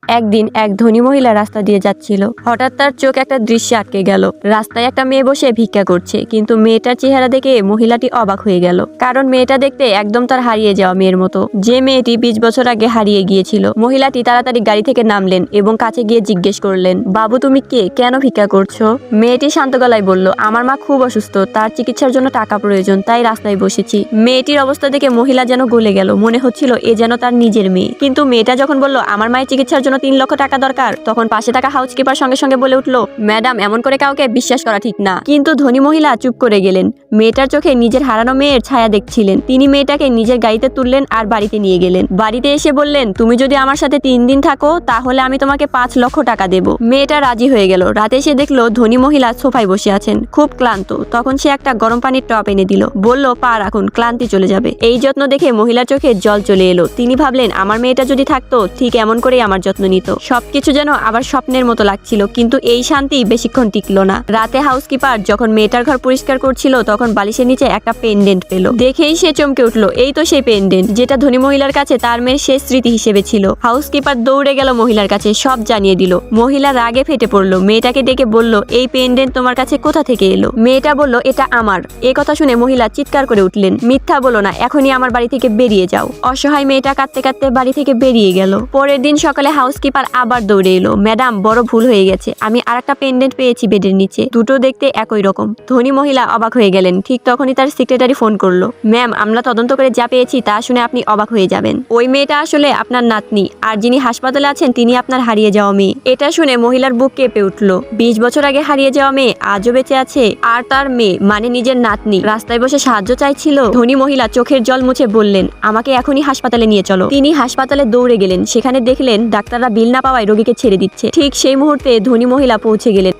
একদিন এক ধনী মহিলা রাস্তা দিয়ে যাচ্ছিল। হঠাৎ তার চোখ একটা দৃশ্যে আটকে গেল। রাস্তায় একটা মেয়ে বসে ভিক্ষা করছে, কিন্তু মেয়েটার চেহারা দেখে মহিলাটি অবাক হয়ে গেল। কারণ মেয়েটা দেখতে একদম তার হারিয়ে যাওয়া মেয়ের মতো, যে মেয়েটি 20 বছর আগে হারিয়ে গিয়েছিল। মহিলাটি তাড়াতাড়ি গাড়ি থেকে নামলেন এবং কাছে গিয়ে জিজ্ঞেস করলেন, বাবু তুমি কে, কেন ভিক্ষা করছো? মেয়েটি শান্ত গলায় বলল, আমার মা খুব অসুস্থ, তার চিকিৎসার জন্য টাকা প্রয়োজন, তাই রাস্তায় বসেছি। মেয়েটির অবস্থা দেখে মহিলা যেন গলে গেল, মনে হচ্ছিল এ যেন তার নিজের মেয়ে। কিন্তু মেয়েটা যখন বলল আমার মায়ের চিকিৎসার জন্য 3 লক্ষ টাকা দরকার, তখন পাশে থাকা হাউসকিপার সঙ্গে সঙ্গে বলে উঠলো, ম্যাডাম এমন করে কাউকে বিশ্বাস করা ঠিক না। কিন্তু ধনী মহিলা চুপ করে গেলেন। মেয়েটার চোখে নিজের হারানো মেয়ের ছায়া দেখছিলেন। তিনি মেয়েটাকে নিজের গাড়িতে তুললেন আর বাড়িতে নিয়ে গেলেন। বাড়িতে এসে বললেন, তুমি যদি আমার সাথে 3 দিন থাকো তাহলে আমি তোমাকে 5 লক্ষ টাকা দেব। মেয়েটা রাজি হয়ে গেল। রাতে এসে দেখলো ধনী মহিলা সোফায় বসে আছেন, খুব ক্লান্ত। তখন সে একটা গরম পানির টপ এনে দিল, বলল পা রাখুন, ক্লান্তি চলে যাবে। এই যত্ন দেখে মহিলার চোখে জল চলে এলো। তিনি ভাবলেন আমার মেয়েটা যদি থাকতো ঠিক এমন করেই আমার যত্ন নিত। সবকিছু যেন আবার স্বপ্নের মতো লাগছিল, কিন্তু এই শান্তি বেশিক্ষণ টিকলো না। রাতে হাউসকিপার যখন মেয়েটার ঘর পরিষ্কার করছিল, তখন বালিশের নিচে একটা পেন্ডেন্ট পেল। দেখেই সে চমকে উঠলো, এই তো সেই পেন্ডেন্ট যেটা ধনী মহিলার কাছে তার মেয়ের শেষ স্মৃতি হিসেবে ছিল। হাউসকিপার দৌড়ে গেল মহিলার কাছে, সব জানিয়ে দিল। মহিলা রাগে ফেটে পড়লো, মেয়েটাকে ডেকে বলল, এই পেন্ডেন্ট তোমার কাছে কোথা থেকে এলো? মেয়েটা বলল, এটা আমার। এ কথা শুনে মহিলা চিৎকার করে উঠলেন, মিথ্যা বলো না, এখনই আমার বাড়ি থেকে বেরিয়ে যাও। অসহায় মেয়েটা কাঁদতে কাঁদতে বাড়ি থেকে বেরিয়ে গেল। পরের দিন সকালে হাউসকিপার আবার দৌড়ে এলো, ম্যাডাম বড় ভুল হয়ে গেছে, আমি আরেকটা পেন্ডেন্ট পেয়েছি বেডের নিচে, দুটো দেখতে একই রকম। ধনী মহিলা অবাক হয়ে গেলেন। ঠিক তখনই তার সেক্রেটারি ফোন করলো, ম্যাম আমরা তদন্ত করে যা পেয়েছি তা শুনে আপনি অবাক হয়ে যাবেন। ওই মেয়েটা আসলে আপনার নাতনি, আর যিনি হাসপাতালে আছেন তিনি আপনার হারিয়ে যাওয়া মেয়ে। এটা শুনে মহিলার বুক কেঁপে উঠলো। 20 বছর আগে হারিয়ে যাওয়া মেয়ে আজও বেঁচে আছে, আর তার মেয়ে মানে নিজের নাতনি রাস্তায় বসে সাহায্য চাইছিল। ধনী মহিলা চোখের জল মুছে বললেন, আমাকে এখনই হাসপাতালে নিয়ে চলো। তিনি হাসপাতালে দৌড়ে গেলেন। সেখানে দেখলেন ডাক্তাররা বিল না পাওয়ায় রোগীকে ছেড়ে দিচ্ছে। ঠিক সেই মুহূর্তে ধনী মহিলা পৌঁছে গেলেন।